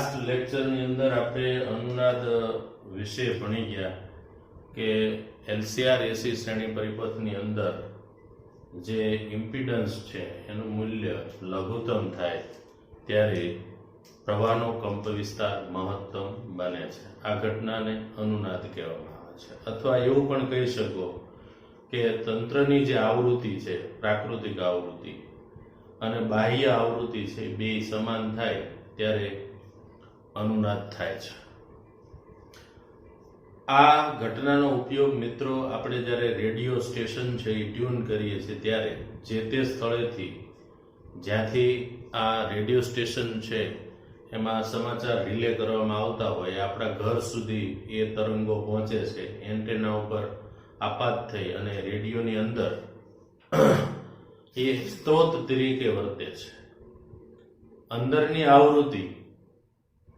Last લેક્ચરની અંદર આપણે અનુનાદ વિશે ભણી ગયા કે એલસીઆર એસી શ્રેણી પરિપથની અંદર જે ઇમ્પિડન્સ છે એનું મૂલ્ય લઘુત્તમ થાય ત્યારે પ્રવાહનો કંપ વિસ્તાર મહત્તમ બને છે. આ ઘટનાને અનુનાદ કહેવામાં આવે છે. અથવા એવું પણ કહી શકો કે તંત્રની જે આવૃત્તિ છે, પ્રાકૃતિક આવૃત્તિ અને બાહ્ય આવૃત્તિ છે, બે સમાન થાય ત્યારે અનુનાદ થાય છે. આ ઘટનાનો ઉપયોગ મિત્રો આપણે જ્યારે રેડિયો સ્ટેશન છે એ ટ્યુન કરીએ છીએ ત્યારે જે તે સ્થળેથી જ્યાંથી આ રેડિયો સ્ટેશન છે એમાં સમાચાર રિલે કરવામાં આવતા હોય આપણા ઘર સુધી એ તરંગો પહોંચે છે, એન્ટેના ઉપર આપાત થઈ અને રેડિયોની અંદર એ સ્ત્રોત તરીકે વર્તે છે. અંદરની આવૃત્તિ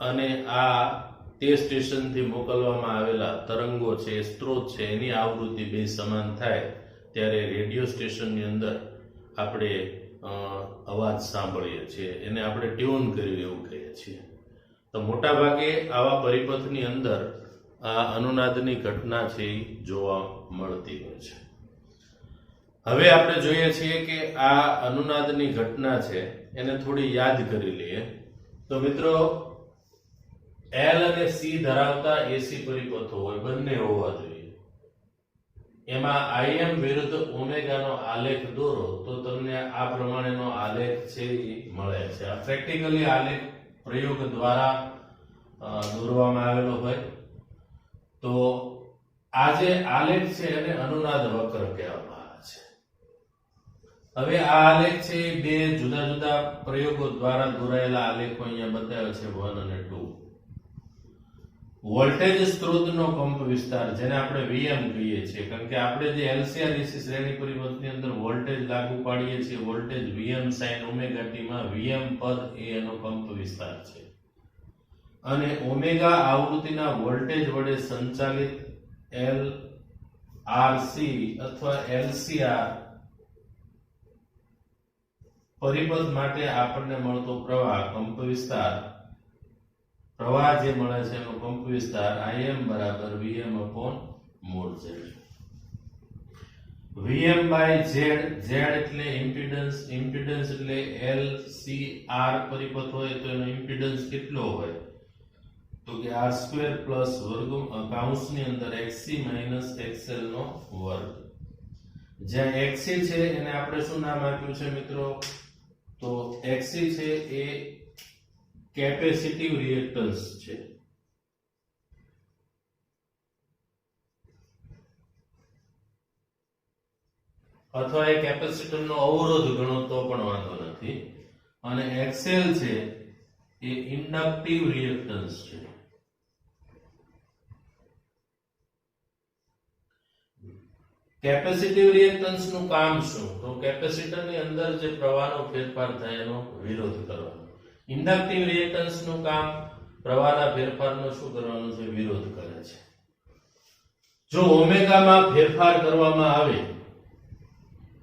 અને આ તે સ્ટેશનથી મોકલવામાં આવેલા તરંગો છે, સ્ત્રોત છે, એની આવૃત્તિ બે સમાન થાય ત્યારે રેડિયો સ્ટેશનની અંદર આપણે અવાજ સાંભળીએ છીએ, એને આપણે ટ્યુન કર્યું એવું કહીએ છીએ. તો મોટા ભાગે આવા પરિપથની અંદર આ અનુનાદની ઘટના છે એ જોવા મળતી હોય છે. હવે આપણે જોઈએ છીએ કે આ અનુનાદની ઘટના છે એને થોડી યાદ કરી લઈએ. તો મિત્રો એલ અને સી ધરાવતા એસી પરિપથો હોય, બંને હોવા જોઈએ. એમાં આઈએમ વિરુદ્ધ ઓમેગાનો આલેખ દોરો તો તમને આ પ્રમાણેનો આલેખ છે એ મળે છે. આ પ્રેક્ટિકલી આલેખ પ્રયોગ દ્વારા દોરવામાં આવેલો હોય. તો આ જે આલેખ છે એને અનુનાદ વક્ર કહેવામાં આવે છે. હવે આ આલેખ છે એ બે જુદા જુદા પ્રયોગો દ્વારા દોરાયેલા આલેખો અહીંયા બતાવ્યા છે 1 અને 2. વોલ્ટેજ સ્ત્રોતનો કંપ વિસ્તાર જેને આપણે વીએમ કહીએ છીએ, કારણ કે આપણે જે એલસીઆર એસી શ્રેણી પરિપથની અંદર વોલ્ટેજ લાગુ પાડીએ છીએ, voltage VM sin omega T માં વીએમ પદ એ એનો કંપ વિસ્તાર છે. અને ઓમેગા આવૃત્તિના વોલ્ટેજ વડે સંચાલિત એલઆરસી અથવા એલસીઆર પરિપથ માટે આપણને મળતો પ્રવાહ કંપ વિસ્તાર, પ્રવાહ જે મળે છે એનો કંપ વિસ્તાર Im બરાબર Vm upon mod Z. Vm by Z, Z એટલે ઇમ્પિડન્સ, ઇમ્પિડન્સ એટલે LCR પરિપથ હોય તો એનો ઇમ્પિડન્સ કેટલો હોય તો કે R² પ્લસ વર્ગ કૌંસની અંદર XC માઇનસ XL નો વર્ગ. જ્યાં XC છે એને આપણે શું નામ આપ્યું છે મિત્રો? તો XC છે એ કેપેસિટિવ રિએક્ટન્સ છે. અથવા એ કેપેસિટરનો અવરોધ ગણો તો પણ વાંધો નથી. અને XL છે એ ઇન્ડક્ટિવ રિએક્ટન્સ છે. કેપેસિટિવ રિએક્ટન્સ નું કામ શું? તો કેપેસિટરની અંદર જે પ્રવાહનો ફેરફાર થાય એનો વિરોધ કરવાનો. ઇન્ડક્ટિવ રિએક્ટન્સ નું કામ પ્રવાહના ફેરફારનો શું કરવાનું છે? વિરોધ કરે છે. જો ઓમેગામાં ફેરફાર કરવામાં આવે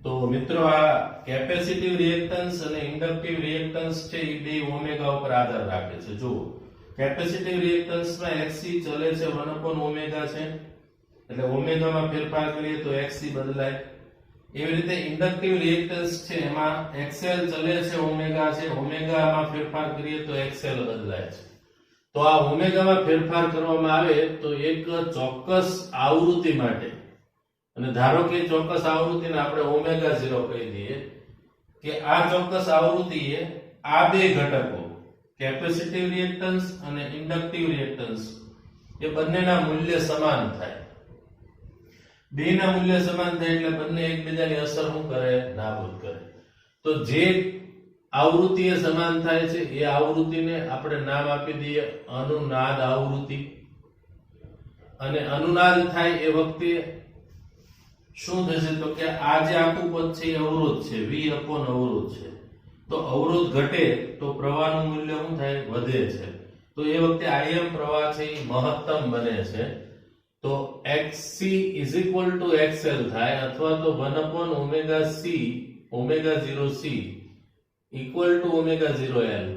તો મિત્રો આ કેપેસિટિવ રિએક્ટન્સ અને ઇન્ડક્ટિવ રિએક્ટન્સ છે એ બે ઓમેગા ઉપર આધાર રાખે છે. જો કેપેસિટિવ રિએક્ટન્સમાં XC ચલે છે 1 ઓમેગા છે, એટલે ઓમેગામાં ફેરફાર કરીએ તો XC બદલાય. એવી રીતે ઇન્ડક્ટિવ રિએક્ટન્સ છે એમાં XL ચલે છે ઓમેગા છે, ઓમેગામાં ફેરફાર કરીએ તો XL બદલાય છે. તો આ ઓમેગામાં ફેરફાર કરવામાં આવે તો એક ચોક્કસ આવૃત્તિ માટે, અને ધારો કે ચોક્કસ આવૃત્તિને આપણે ઓમેગા 0 કહી દઈએ, કે આ ચોક્કસ આવૃત્તિએ આ બે ઘટકો કેપેસિટિવ રિએક્ટન્સ અને ઇન્ડક્ટિવ રિએક્ટન્સ એ બંનેના મૂલ્ય સમાન થાય. બેના મૂલ્ય સમાન થાય એટલે બંને એકબીજાની અસર શું કરે? નાબૂદ કરે. તો જે આવૃત્તિએ સમાન થાય છે એ આવૃત્તિને આપણે નામ આપી દઈએ અનુનાદ આવૃત્તિ. અને અનુનાદ થાય એ વખતે શું થશે તો કે આ જે આખું પદ છે એ અવરોધ છે, V upon અવરોધ છે. તો અવરોધ ઘટે તો પ્રવાહનું મૂલ્ય શું થાય? વધે છે. તો એ વખતે Im પ્રવાહ છે એ મહત્તમ બને છે. તો XC is equal to XL થાય, અથવા તો 1 upon omega C, omega 0 C equal to omega 0 L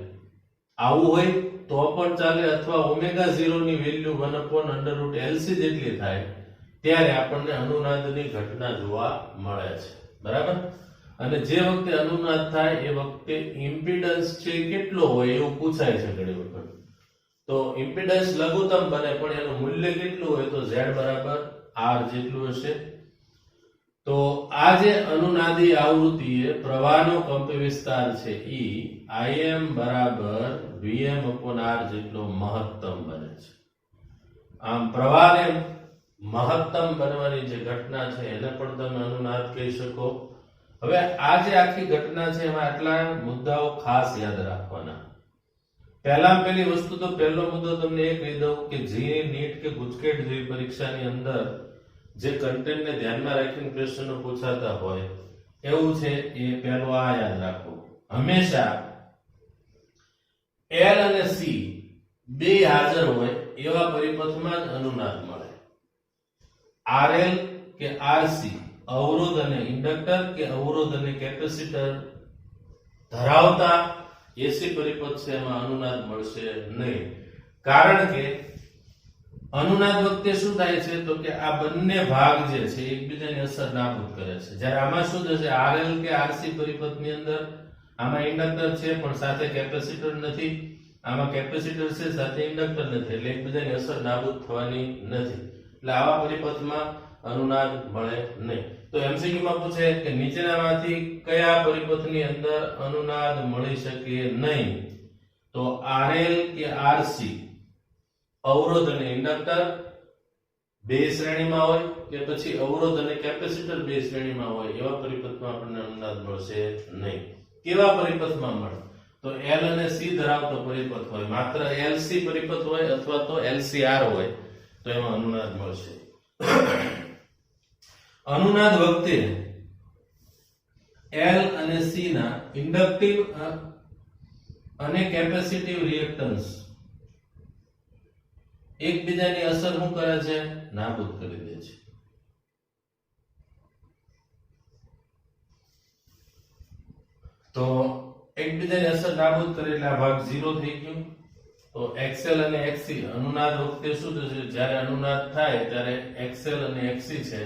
આવું હોય તો પણ ચાલે, અથવા ઓમેગા 0 ની વેલ્યુ 1/√LC જેટલી થાય ત્યારે આપણને અનુનાદની ઘટના જોવા મળે છે. બરાબર. અને જે વખતે અનુનાદ થાય એ વખતે ઇમ્પિડન્સ છે કેટલો હોય એવું પૂછાય છે ઘણી વખત. તો ઇમ્પિડન્સ લઘુત્તમ બને પણ એનું મૂલ્ય કેટલું હોય તો Z બરાબર R જેટલું હશે. તો આ જે અનુનાદી આવૃત્તિએ પ્રવાહનો કંપવિસ્તાર છે Im બરાબર Vm/R જેટલો મહત્તમ બને છે. આમ પ્રવાહને મહત્તમ બનવાની જે ઘટના છે એને પણ તમે અનુનાદ કહી શકો. હવે આ જે આખી ઘટના છે એમાં આટલા મુદ્દાઓ ખાસ યાદ રાખવાના. પહેલી વસ્તુ તો પહેલો મુદ્દો તમને એ કહી દઉં કે જે નીટ કે ગુજકેટ જેવી પરીક્ષાની અંદર જે કન્ટેન્ટને ધ્યાનમાં રાખીને પ્રશ્નો પૂછાતા હોય એવું છે એ પહેલો આ યાદ રાખો. હંમેશા L અને C બે હાજર હોય એવા પરિપથમાં જ અનુનાદ મળે. RL કે RC અવરોધ અને ઇન્ડક્ટર કે અવરોધ અને કેપેસિટર ધરાવતા એસી પરિપથ છે એમાં અનુનાદ મળશે નહીં. કારણ કે અનુનાદ વખતે શું થાય છે તો કે આ બંને ભાગ જે છે એકબીજાની અસર નાબૂદ કરે છે. જ્યારે આમાં શું થશે, RL કે RC પરિપથની અંદર આમાં ઇન્ડક્ટર છે પણ સાથે કેપેસિટર નથી, આમાં કેપેસિટર છે સાથે ઇન્ડક્ટર નથી, એટલે એકબીજાની અસર નાબૂદ થવાની નથી. એટલે આવા પરિપથમાં અનુનાદ મળે નહીં. તો એમસીક્યુ માં પૂછે કે નીચેનામાંથી કયા પરિપથની અંદર અનુનાદ મળી શકે નહીં? તો RL કે RC અવરોધ અને ઇન્ડક્ટર બે શ્રેણીમાં હોય કે પછી અવરોધ અને કેપેસિટર બે શ્રેણીમાં હોય એવા પરિપથમાં આપણને અનુનાદ મળશે નહીં. કેવા પરિપથમાં મળે? તો L અને C ધરાવતો પરિપથ હોય, માત્ર LC પરિપથ હોય અથવા તો LCR હોય તો એમાં અનુનાદ મળશે. અનુનાદ વખતે L અને C ના ઇન્ડક્ટિવ અને કેપેસિટિવ રિએક્ટન્સ એકબીજાની અસર શું કરે છે? નાબૂદ કરી દે છે. તો એકબીજાની અસર નાબૂદ કરે એટલે આ ભાગ 0 થઈ ગયો. તો XL અને XC અનુનાદ વખતે શું થશે? જ્યારે અનુનાદ થાય ત્યારે XL અને XC છે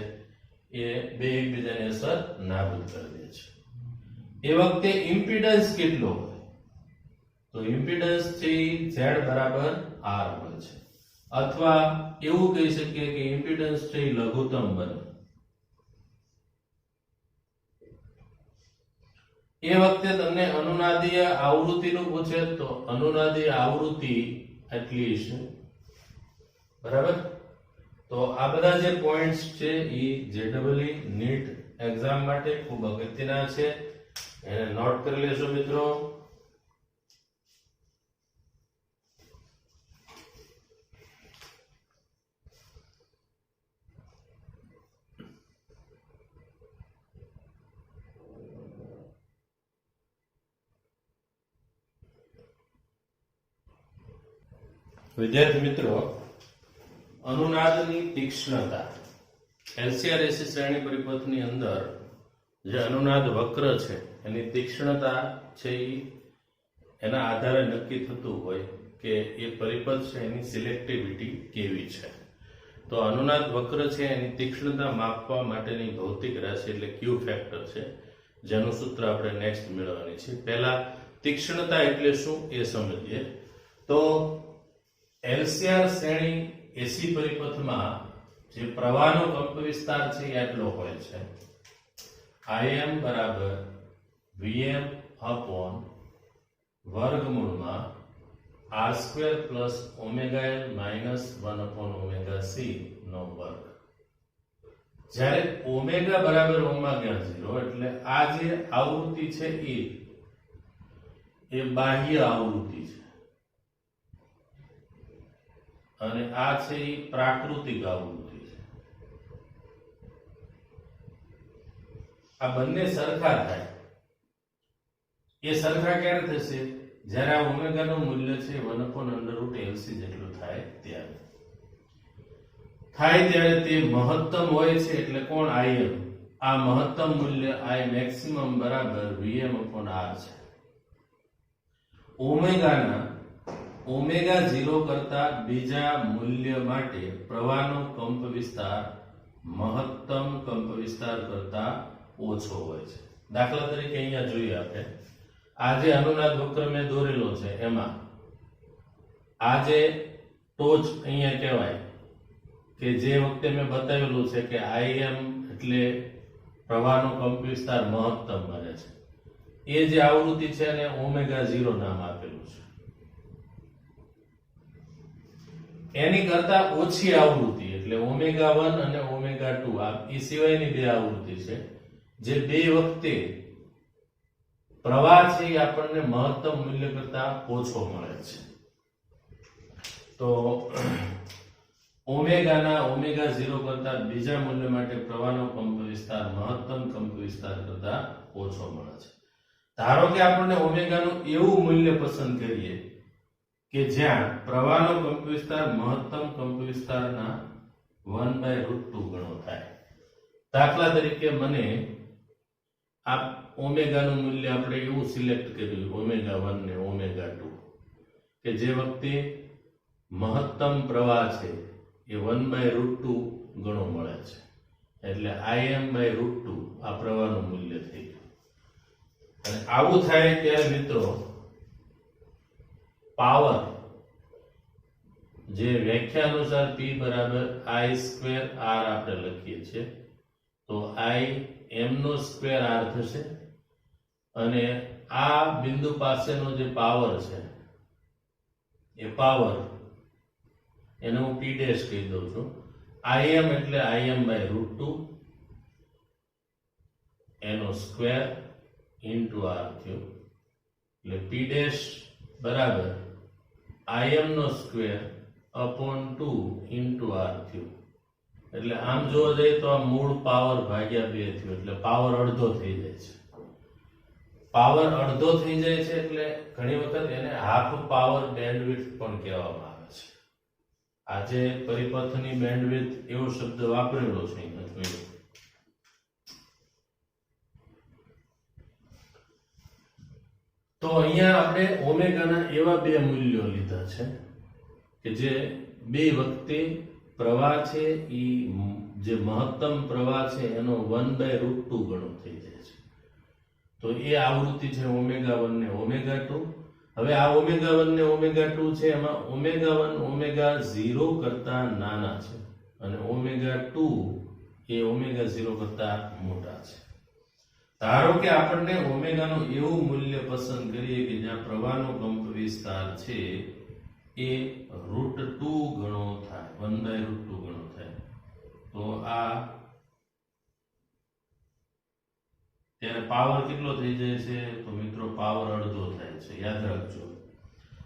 એ બે એકબીજાની અસર નાબૂદ કરી દે છે. એ વખતે ઇમ્પિડન્સ કેટલો હોય? તો ઇમ્પિડન્સ છે Z બરાબર R હોય છે. અથવા એવું કહી શકીએ કે ઇમ્પિડન્સ છે લઘુત્તમ બને. એ વખતે તમને અનુનાદીય આવૃત્તિનું પૂછે તો અનુનાદીય આવૃત્તિ એટલી છે. બરાબર. તો આ બધા જે પોઈન્ટ્સ છે એ JEE નીટ એક્ઝામ માટે ખૂબ અગત્યના છે, એને નોટ કરી લેશો મિત્રો. વિદ્યાર્થી મિત્રો, અનુનાદની તીક્ષ્ણતા LCR-AC શ્રેણી પરિપથની અંદર જે અનુનાદ વક્ર છે એની તીક્ષ્ણતા છે એના આધારે નક્કી થતું હોય કે એ પરિપથ છે એની સિલેક્ટિવિટી કેવી છે. તો અનુનાદ વક્ર છે એની તીક્ષ્ણતા માપવા માટેની ભૌતિક રાશિ એટલે Q ફેક્ટર છે, જેનું સૂત્ર આપણે નેક્સ્ટ મેળવવાની છે. પહેલા તીક્ષ્ણતા એટલે શું એ સમજીએ. તો LCR શ્રેણી એસી પરિપથમાં જે પ્રવાહનો કંપવિસ્તાર છે એ આટલો હોય છે. Im બરાબર Vm અપોન વર્ગમૂળમાં R² plus omega L minus 1/ωc નો વર્ગ. જ્યારે ઓમેગા બરાબર ઓમેગા 0 એટલે આ જે આવૃત્તિ છે એ બાહ્ય આવૃત્તિ છે અને આ છે એ પ્રાકૃતિક આવૃત્તિ છે. આ બંને સરખા થાય. એ સરખા ક્યારે થશે? જ્યારે આ ઓમેગા નું મૂલ્ય છે 1/√LC જેટલું થાય ત્યારે તે મહત્તમ હોય છે. એટલે કોણ? Im. આ મહત્તમ મૂલ્ય I મેક્સિમમ બરાબર Vm/R છે. ઓમેગાના ઓમેગા 0 કરતા બીજા મૂલ્ય માટે પ્રવાહનો કંપ વિસ્તાર મહત્તમ કંપ વિસ્તાર કરતા ઓછો હોય છે. દાખલા તરીકે અહીંયા જોઈએ આપણે આ જે અનુનાદ વક્ર મેં દોરેલો છે એમાં આ જે ટોચ અહીંયા કહેવાય કે જે વખતે મેં બતાવેલું છે કે IM એટલે પ્રવાહનો કંપ વિસ્તાર મહત્તમ બને છે એ જે આવૃત્તિ છે એને ઓમેગા 0 નામ આપેલું છે. એની કરતા ઓછી આવૃત્તિ એટલે ઓમેગા 1 અને ઓમેગા 2 આ એ સિવાયની બે આવૃત્તિ છે જે બે વખતે પ્રવાહ છે એ આપણને મહત્તમ મૂલ્ય કરતા ઓછો મળે છે. તો ઓમેગાના ઓમેગા 0 કરતા બીજા મૂલ્ય માટે પ્રવાહનો કંપ વિસ્તાર મહત્તમ કંપ વિસ્તાર કરતા ઓછો મળે છે. ધારો કે આપણને ઓમેગાનું એવું મૂલ્ય પસંદ કરીએ કે જ્યાં પ્રવાહનો કંપ વિસ્તાર મહત્તમ કંપ વિસ્તારના 1/√2 ગણો થાય. દાખલા તરીકે મને આ ઓમેગાનું મૂલ્ય આપણે એવું સિલેક્ટ કર્યું ઓમેગા 1 ને ઓમેગા 2 કે જે વખતે મહત્તમ પ્રવાહ છે એ 1/√2 ગણો મળે છે એટલે Im/√2 આ પ્રવાહનું મૂલ્ય થઈ ગયું. અને આવું થાય ત્યારે મિત્રો પાવર જે વ્યાખ્યા અનુસાર P બરાબર I² R આપણે લખીએ છીએ તો I m નો સ્ક્વેર R થશે અને આ બિંદુ પાસેનો જે પાવર છે એ પાવર એને હું P' કહી દઉં છું. Im એટલે Im/√2 એનો સ્ક્વેર ઇન્ટુ R થયો એટલે P' બરાબર Im નો સ્ક્વેર અપોન 2 ઇન્ટુ R થયું. એટલે આમ જોવા જઈએ તો આ મૂળ પાવર ભાગ્યા 2 થયું એટલે પાવર અડધો થઈ જાય છે. પાવર અડધો થઈ જાય છે એટલે ઘણી વખત એને હાફ પાવર બેન્ડવિડ્થ પણ કહેવામાં આવે છે. આજે પરિપથની બેન્ડવિડ્થ એવો શબ્દ વાપરેલો છે અહીંયા. તો અહીંયા આપણે ઓમેગાના એવા બે મૂલ્યો લીધા છે કે જે બે વખતે પ્રવાહ છે એ જે મહત્તમ પ્રવાહ છે એનો 1/√2 ગણો થઈ જાય છે. તો એ આવૃત્તિ છે ઓમેગા 1 ને ઓમેગા 2. હવે આ ઓમેગા 1 ને ઓમેગા 2 છે એમાં ઓમેગા 1 ઓમેગા 0 કરતા નાના છે અને ઓમેગા 2 એ ઓમેગા 0 કરતા મોટા છે. ધારો કે આપણને ઓમેગાનું એવું મૂલ્ય પસંદ કરીએ કે જ્યાં પ્રવાહનો કંપ વિસ્તાર છે એ √2 ગણો થાય 1/√2 ગણો થાય તો આ ત્યારે પાવર કેટલો થઈ જાય છે તો મિત્રો પાવર અડધો થાય છે. યાદ રાખજો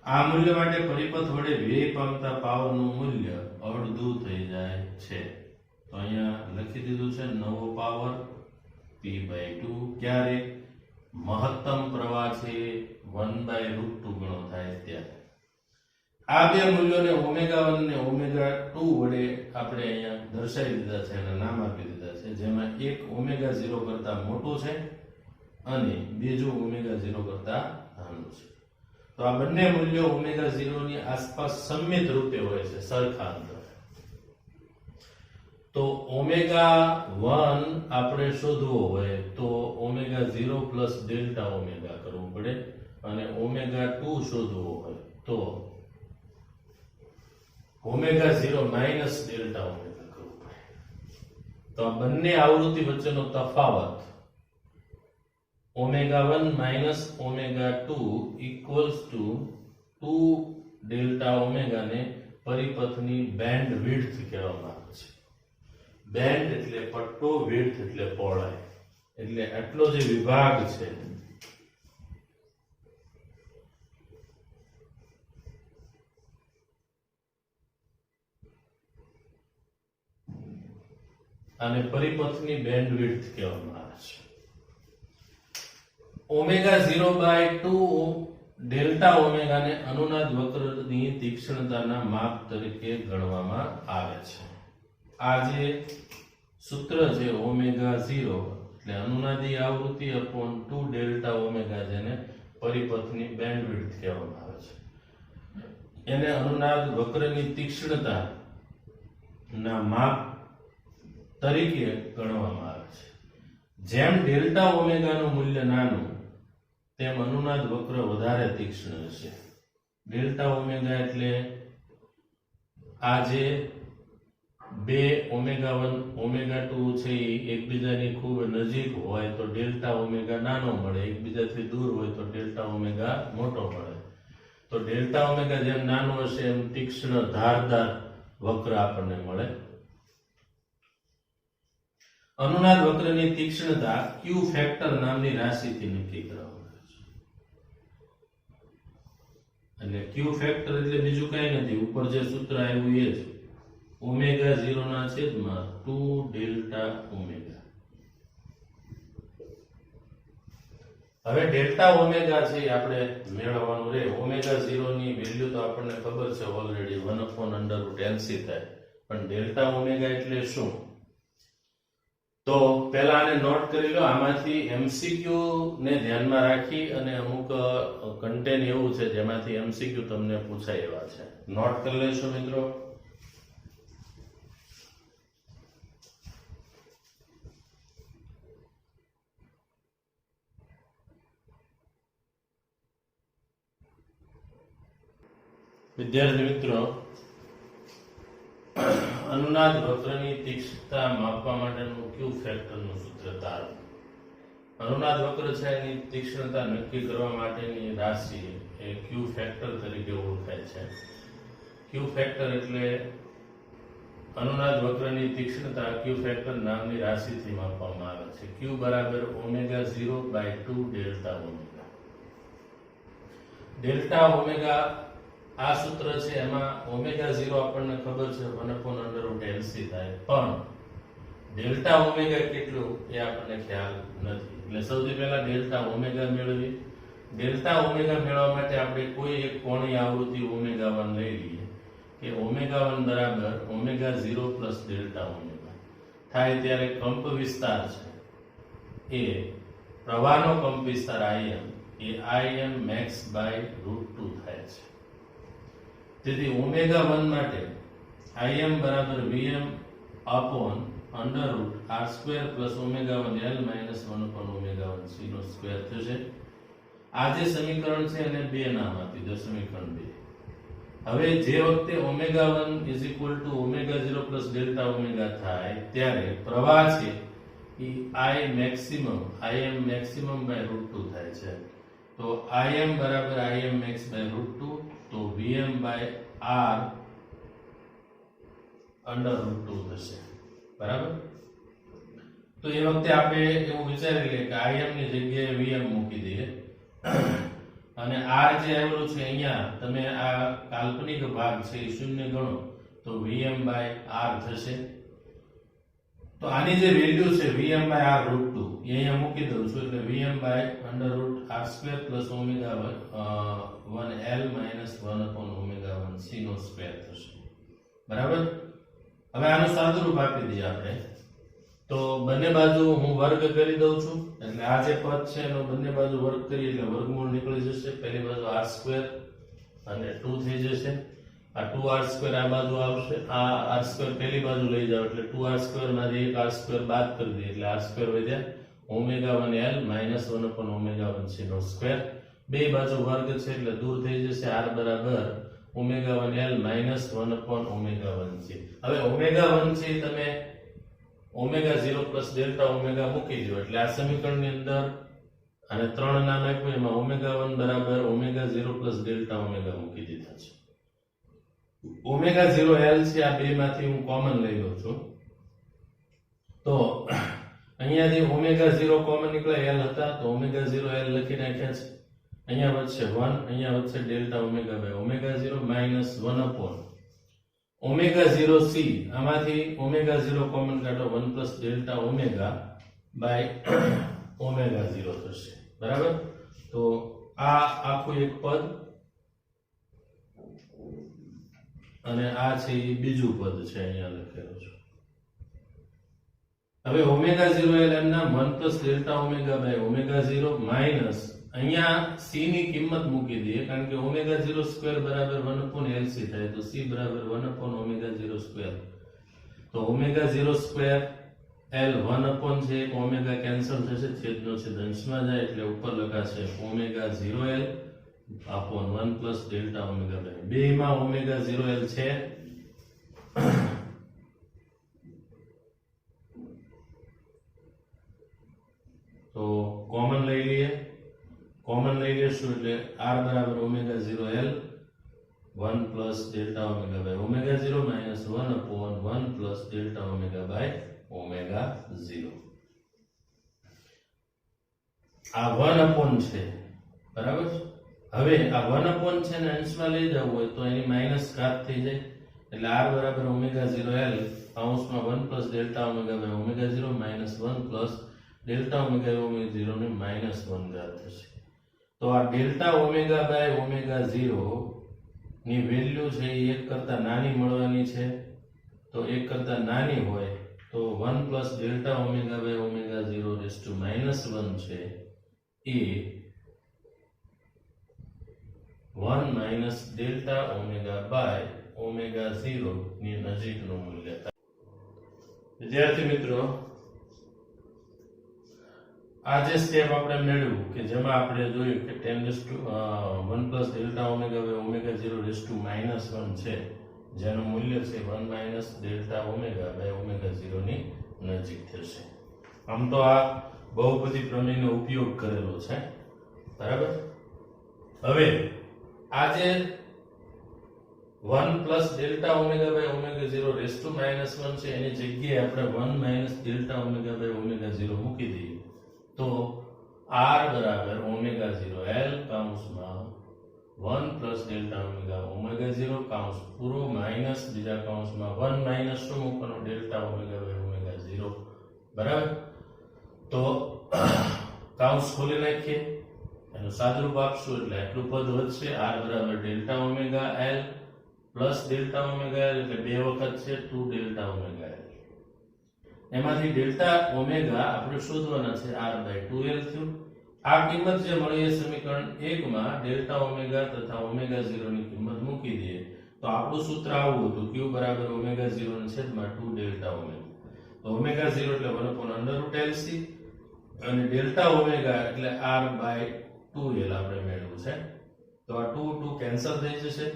આ મૂલ્ય માટે પરિપથ વડે વ્યય પામતા પાવરનું મૂલ્ય અડધું થઈ જાય છે. તો અહીંયા લખી દીધું છે નવો પાવર P/2 ક્યારે મહત્તમ પ્રવાહ છે 1/√2 ગણો થાય ત્યારે. આ બે મૂલ્યોને ઓમેગા 1 ને ઓમેગા 2 વડે આપણે અહીંયા દર્શાવી દીધા છે અને નામ આપી દીધા છે જેમાં એક ઓમેગા 0 કરતા મોટું છે અને બીજું ઓમેગા 0 કરતા નાનું છે. તો આ બંને મૂલ્યો ઓમેગા 0 ની આસપાસ સંમિત રૂપે હોય છે સરખા અંતરે. તો ઓમેગા 1 આપણે શોધવો હોય તો ઓમેગા 0 પ્લસ ડેલ્ટા ઓમેગા કરવું પડે અને ઓમેગા 2 શોધવો હોય તો ઓમેગા 0 માઇનસ ડેલ્ટા ઓમેગા કરવું પડે. તો આ બંને આવૃત્તિ વચ્ચેનો તફાવત omega 1 minus omega 2 equals to 2 delta omega ને પરિપથની બેન્ડ વિડ્થ કહેવામાં આવે છે. બેન્ડ એટલે પટ્ટો, વિડ્થ એટલે પહોળાઈ. એટલે આટલો જે વિભાગ છે આને પરિપથની બેન્ડવિડ્થ કહેવામાં આવે છે. ઓમેગા 0/2 ડેલ્ટા ઓમેગાને અનુનાદ વક્રની તીક્ષ્ણતાના માપ તરીકે ગણવામાં આવે છે. આ જે સૂત્ર છે ઓમેગા 0 એટલે અનુનાદી આવૃત્તિ અપોન 2 ડેલ્ટા ઓમેગા જેને પરિપથની બેન્ડવિડ્થ કહેવામાં આવે છે. એને અનુનાદ વક્રની તીક્ષ્ણતા ના માપ તરીકે ગણવામાં આવે છે. જેમ ડેલ્ટા ઓમેગાનું મૂલ્ય નાનું તેમ અનુનાદ વક્ર વધારે તીક્ષ્ણ હશે. ડેલ્ટા ઓમેગા એટલે આ જે બે ઓમેગા 1 ઓમેગા 2 છે એ એકબીજાની ખૂબ નજીક હોય તો ડેલ્ટા ઓમેગા નાનો મળે, એકબીજાથી દૂર હોય તો ડેલ્ટા ઓમેગા મોટો મળે. તો ડેલ્ટા ઓમેગા જેમ નાનો હશે એમ તીક્ષ્ણ ધારદાર વક્ર આપણને મળે. અનુનાદ વક્રની તીક્ષ્ણતા ક્યુ ફેક્ટર નામની રાશિથી નક્કી કરવામાં આવે છે. એટલે ક્યુ ફેક્ટર એટલે બીજું કઈ નથી, ઉપર જે સૂત્ર આવ્યું એ જ ઓમેગા 0 ના છેદમાં 2 ડેલ્ટા ઓમેગા. હવે ડેલ્ટા ઓમેગા છે આપણે મેળવવાનું રહે. ઓમેગા 0 ની વેલ્યુ તો આપણને ખબર છે ઓલરેડી 1/√LC થાય, પણ ડેલ્ટા ઓમેગા એટલે શું? તો પહેલા આને નોટ કરી લો. આમાંથી એમસીક્યુ ને ધ્યાનમાં રાખી અને અમુક કન્ટેન્ટ એવું છે જેમાંથી એમસીક્યુ તમને પૂછાય એવા છે. નોટ કરી લેશો મિત્રો. વિદ્યાર્થી મિત્રો, અનુનાદ વક્રની તીક્ષ્ણતા માપવા માટેનું ક્યુ ફેક્ટરનું સૂત્ર તારવું. અનુનાદ વક્ર છે એની તીક્ષ્ણતા નક્કી કરવા માટેની રાશિ એ ક્યુ ફેક્ટર તરીકે ઓળખાય છે. ક્યુ ફેક્ટર એટલે અનુનાદ વક્રની તીક્ષ્ણતા ક્યુ ફેક્ટર નામની રાશિથી માપવામાં આવે છે. ક્યુ બરાબર omega 0/2 delta omega. Delta omega આ સૂત્ર છે એમાં ઓમેગા 0 આપણને ખબર છે 1/√LC થાય, પણ ડેલ્ટા ઓમેગા કેટલું એ આપણને ખ્યાલ નથી. એટલે સૌથી પહેલા ડેલ્ટા ઓમેગા મેળવીએ. ડેલ્ટા ઓમેગા મેળવવા માટે આપણે કોઈ એક કોણીય આવૃત્તિ ઓમેગા 1 લઈ લઈએ કે ઓમેગા 1 બરાબર ઓમેગા 0 પ્લસ ડેલ્ટા ઓમેગા થાય ત્યારે કંપ વિસ્તાર છે એ પ્રવાહનો કંપ વિસ્તાર Im એ Im max √2 થાય છે. તેથી ઓમેગા 1 માટે Im બરાબર Vm upon √r² plus omega 1 L minus 1/ઓમેગા 1 c નો સ્ક્વેર થશે. આ જે સમીકરણ છે એને બે નામ આપી દો, સમીકરણ 2. હવે જે વખતે omega 1 is equal to omega 0 plus delta omega થાય ત્યારે પ્રવાહ છે એ Im maximum by √2 થાય છે. તો Im બરાબર Im max by √2, તો Vm by R √2 થશે. બરાબર? તો એ વખતે આપણે એવું વિચારી લઈએ કે Im ની જગ્યાએ Vm મૂકી દઈએ અને R જે આવેલું છે અહીંયા તમે આ કાલ્પનિક ભાગ છે એ શૂન્ય ગણો તો Vm by R થશે. તો આની જે વેલ્યુ છે Vm by R √2 એ અહીંયા મૂકી દઉં છું એટલે Vm by √r² plus omega 1 L minus 1/ઓમેગા 1 c નો સ્ક્વેર થશે. બરાબર? હવે આનું સાદુરૂપ આપી દઈએ આપણે. તો બંને બાજુ હું વર્ગ કરી દઉં છું એટલે આ જે પદ છે એનો બંને બાજુ વર્ગ કરીએ એટલે વર્ગમૂળ નીકળી જશે. પહેલી બાજુ r² અને 2 થઈ જશે. આ 2r² આ બાજુ આવશે, આ r² પહેલી બાજુ લઈ જાવ એટલે 2r² માંથી એક r² બાદ કરી દઈએ એટલે r² વધ્યા ઓમેગા 1 L માઇનસ 1/ઓમેગા 1 c નો સ્ક્વેર. બે બાજુ વર્ગ છે એટલે દૂર થઈ જશે. r બરાબર ઓમેગા 1 L માઇનસ 1/ઓમેગા 1 c. હવે ઓમેગા 1 છે તમે ઓમેગા 0 પ્લસ ડેલ્ટા ઓમેગા મૂકી દો એટલે આ સમીકરણની અંદર અને 3 નામ આપ્યું એમાં ઓમેગા 1 બરાબર ઓમેગા 0 પ્લસ ડેલ્ટા ઓમેગા મૂકી દીધા છે. ઓમેગા 0 L છે આ બે માંથી હું કોમન લઈ લઉં છું તો અહીંયાથી ઓમેગા 0 કોમન નીકળે L હતા તો ઓમેગા 0 L લખી નાખ્યા છે. અહીંયા વધશે 1, અહીંયા વધશે delta omega by omega 0 minus 1 omega 0 c. આમાંથી ઓમેગા 0 કોમન કાઢો 1 plus delta omega by omega 0 થશે. બરાબર? તો આ આખું એક પદ અને આ છે એ બીજું પદ છે અહીંયા લખેલું છે. હવે ઓમેગા 0 L એમ નામ 1 plus delta omega by omega 0 minus અહીંયા c ની કિંમત મૂકી દઈએ કારણ કે ઓમેગા 0 સ્ક્વેર બરાબર 1/LC થાય તો c બરાબર 1/omega 0 સ્ક્વેર તો ઓમેગા 0 સ્ક્વેર L 1 છે એક ઓમેગા કેન્સલ થશે છેદનો છેદ અંશમાં જાય એટલે ઉપર લખાશે omega 0L upon 1 plus delta omega by બેમાં ઓમેગા 0L છે તો કોમન લઈ લઈએ શું એટલે r બરાબર omega 0L 1 plus delta omega by omega 0 minus 1 upon 1 plus delta omega by omega 0 આ 1 upon છે બરાબર હવે આ 1 upon છે ને અંશમાં લઈ જવું હોય તો એની માઈનસ ઘાત થઈ જાય એટલે r બરાબર omega 0L કૌંસમાં 1 plus delta omega by omega 0 minus 1 plus delta omega by omega 0 ને minus 1 ઘાત થશે તો આ ડેલ્ટા ઓમેગા બાય ઓમેગા 0 ની વેલ્યુ છે એ 1 કરતા નાની મળવાની છે તો 1 કરતા નાની હોય તો 1 plus delta omega by omega 0 raised to minus 1 છે એ 1 minus delta omega by omega 0 ની નજીકનું મૂલ્ય થાય વિદ્યાર્થી મિત્રો આ જે સ્ટેપ આપણે મેળવ્યું કે જેમાં આપણે જોયું કે 1 plus delta omega by omega 0 raised to minus 1 છે જેનું મૂલ્ય છે 1 minus delta omega by omega 0 ની નજીક થશે આમ તો આ બહુપદી પ્રમેયનો ઉપયોગ કરેલો છે બરાબર હવે આ જે 1 plus delta omega by omega 0 raised to minus 1 છે એની જગ્યાએ આપણે 1 minus delta omega by omega 0 મૂકી દઈએ તો r બરાબર omega 0L કૌંસમાં 1 plus delta omega 0 કૌંસ પૂરો માઈનસ બીજા કૌંસમાં 1 માઈનસ શું મૂકવાનું delta omega by omega 0 બરાબર તો કૌંસ ખોલી નાખીએ એનું સાદુરૂપ આપશું એટલે આટલું પદ વધશે r બરાબર delta omega L plus delta omega L એટલે બે વખત છે 2 delta omega L એમાંથી ડેલ્ટા ઓમેગા આપણે શોધવાના છે r by 2L થયું આ કિંમત જે મળી એ સમીકરણ 1 માં ડેલ્ટા ઓમેગા તથા ઓમેગા 0 ની કિંમત મૂકી દઈએ તો આપણું સૂત્ર આવું હતું q બરાબર ઓમેગા 0 ના છેદમાં 2 ડેલ્ટા ઓમેગા તો ઓમેગા 0 એટલે 1/√LC અને ડેલ્ટા ઓમેગા એટલે r by 2L આપણે મેળવ્યું છે તો આ 2 કેન્સલ થઈ જશે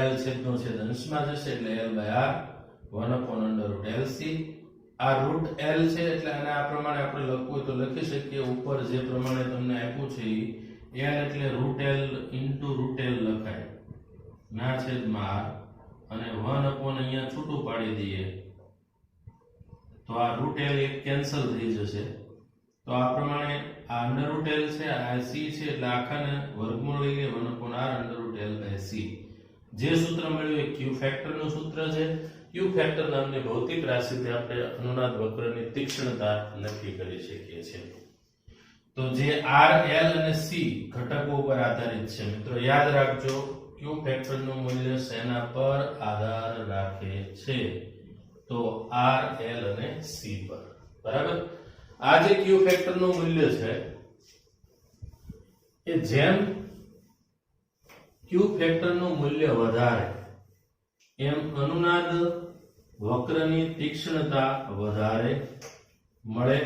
L છેદનો છેદ અંશમાં જશે એટલે L by r 1/√LC આ રૂટ L છે એટલે આને આ પ્રમાણે આપણે લખવું હોય તો લખી શકીએ ઉપર જે પ્રમાણે તમને આપ્યું છે L એટલે root L into root L લખાય ના છેદમાં r અને 1 અહીંયા છૂટું પાડી દઈએ તો આ રૂટ L એક કેન્સલ થઈ જશે તો આ પ્રમાણે આ અંડર રૂટ L છે આ c છે એટલે આખાને વર્ગમૂળ લઈ લઈએ 1/r under route L by c જે સૂત્ર મળ્યું એ q ફેક્ટર નું સૂત્ર છે q ફેક્ટર નામની ભૌતિક રાશિથી આપણે અનુનાદ વક્રની તીક્ષ્ણતા નક્કી કરી શકીએ છીએ તો જે r l અને c ઘટકો ઉપર આધારિત છે મિત્રો યાદ રાખજો q ફેક્ટર નું મૂલ્ય શેના પર આધાર રાખે છે તો r l અને c પર બરાબર આ જે q ફેક્ટર નું મૂલ્ય છે એ જેમ q ફેક્ટર નું મૂલ્ય વધારે એમ અનુનાદ વક્રની તીક્ષ્ણતા વધારે મળે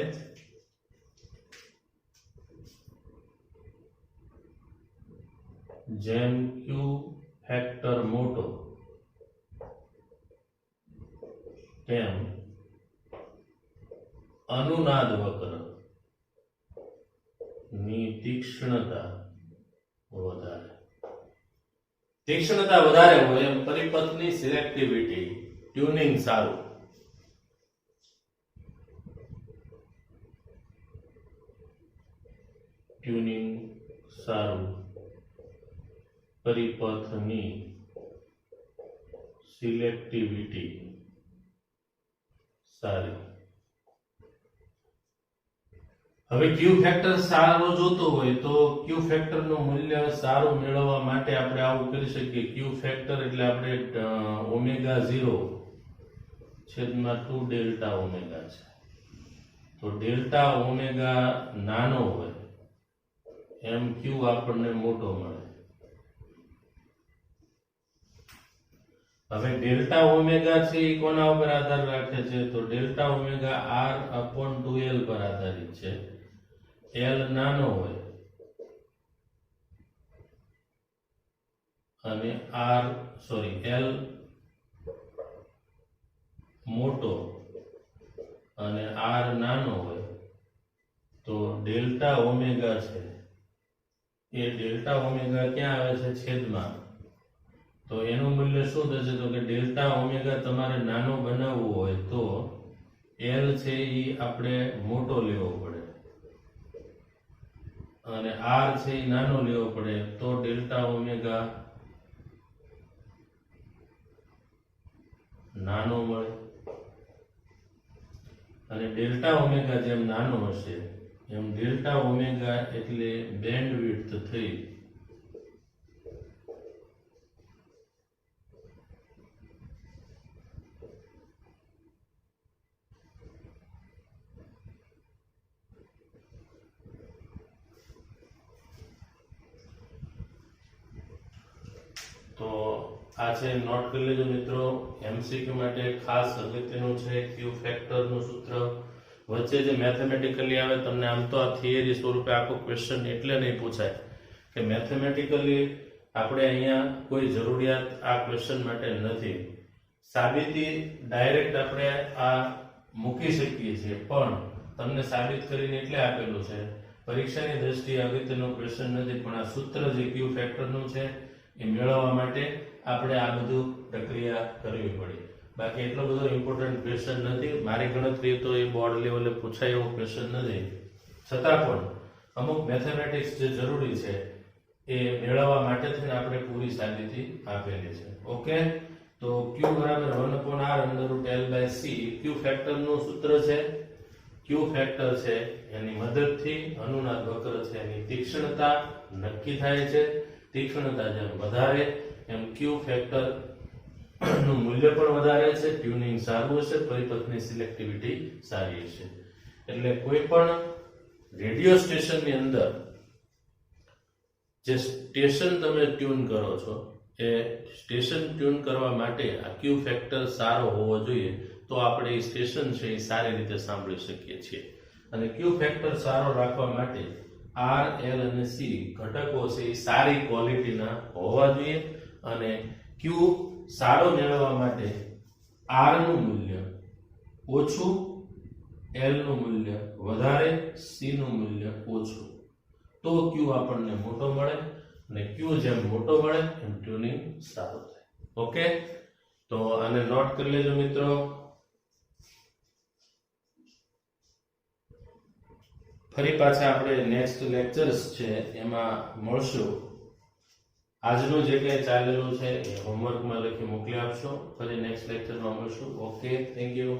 જેમ q ફેક્ટર મોટો તેમ અનુનાદ વક્ર ની તીક્ષ્ણતા વધારે તીક્ષ્ણતા વધારે હોય એમ પરિપથની સિલેક્ટિવિટી ટ્યુનિંગ સારું પરિપથની સિલેક્ટિવિટી સારી હવે q ફેક્ટર સારો જોતો હોય તો q ફેક્ટર નું મૂલ્ય સારું મેળવવા માટે આપણે આવું કરી શકીએ q ફેક્ટર એટલે આપણે ઓમેગા 0 છેદમાં 2 ડેલ્ટા ઓમેગા છે તો ડેલ્ટા ઓમેગા નાનો હોય એમ ક્યુ આપણને મોટો મળે. હવે ડેલ્ટા ઓમેગા છે એ કોના ઉપર આધાર રાખે છે? તો delta omega R upon 2l પર આધારિત છે. l નાનો હોય અને l મોટો અને r નાનો હોય તો ડેલ્ટા ઓમેગા છે એ ડેલ્ટા ઓમેગા ક્યાં આવે છે? છેદમાં. તો એનું મૂલ્ય શું થશે? તો કે ડેલ્ટા ઓમેગા તમારે નાનો બનાવવું હોય તો l છે એ આપણે મોટો લેવો પડે અને r છે એ નાનો લેવો પડે તો ડેલ્ટા ઓમેગા નાનો મળે. અને ડેલ્ટા ઓમેગા જેમ નાનો હશે એમ ડેલ્ટા ઓમેગા એટલે બેન્ડવિડ્થ થઈ તો આ છે નોટ કરી લેજો મિત્રો. એમસીક્યુ માટે ખાસ અગત્યનું છે ક્યુ ફેક્ટરનું સૂત્ર. વચ્ચે જે મેથેમેટિકલી આવે તમને આમ તો આ થિયરી સ્વરૂપે આખો ક્વેશ્ચન એટલે નહીં પૂછાય કે મેથેમેટિકલી આપણે અહીંયા કોઈ જરૂરિયાત આ ક્વેશ્ચન માટે નથી. સાબિતી ડાયરેક્ટ આપણે આ મૂકી શકીએ છીએ પણ તમને સાબિત કરીને એટલે આપેલું છે. પરીક્ષાની દ્રષ્ટિએ અગત્યનો ક્વેશ્ચન નથી પણ આ સૂત્ર જે ક્યુ ફેક્ટરનું છે એ મેળવવા માટે આપણે આ બધું પ્રક્રિયા કરવી પડી. બાકી એટલો બધો ઇમ્પોર્ટન્ટ ક્વેશ્ચન નથી. મારી ગણતરી તો એ બોર્ડ લેવલે પૂછાય એવો ક્વેશ્ચન નથી. છતાં પણ અમુક મેથેમેટિક્સ જે જરૂરી છે એ મેળવવા માટે થઈને આપણે પૂરી સાબિતી આપેલી છે. ઓકે, તો q બરાબર 1/r √l/c ક્યુ ફેક્ટરનું સૂત્ર છે. ક્યુ ફેક્ટર છે એની મદદથી અનુનાદ વક્ર છે એની તીક્ષ્ણતા નક્કી થાય છે. તીક્ષ્ણતા જેમ વધારે એમ ક્યુ ફેક્ટર નું મૂલ્ય પણ વધારે છે. ટ્યુનિંગ સારું હશે, પરિપથની સિલેક્ટિવિટી સારી હશે. એટલે કોઈ પણ રેડિયો સ્ટેશનની અંદર જે સ્ટેશન તમે ટ્યુન કરો છો એ સ્ટેશન ટ્યુન કરવા માટે આ ક્યુ ફેક્ટર સારો હોવો જોઈએ તો આપણે એ સ્ટેશન છે એ સારી રીતે સાંભળી શકીએ છીએ. અને ક્યુ ફેક્ટર સારો રાખવા માટે R, L અને C ઘટકો છે એ સારી ક્વોલિટીના હોવા જોઈએ. અને Q સારો મેળવવા માટે R નું મૂલ્ય ઓછું, L નું મૂલ્ય વધારે, C નું મૂલ્ય ઓછું તો Q આપણને મોટો મળે અને Q જેમ મોટો મળે એમ ટ્યુનિંગ સારું થાય. ઓકે, તો આને નોટ કરી લેજો મિત્રો. ફરી પાછા આપણે નેક્સ્ટ લેક્ચર્સ છે એમાં મળશું. આજનું જે કંઈ ચાલેલું છે એ હોમવર્કમાં લખી મોકલી આપશો. ફરી નેક્સ્ટ લેક્ચરમાં મળશું. Okay, thank you.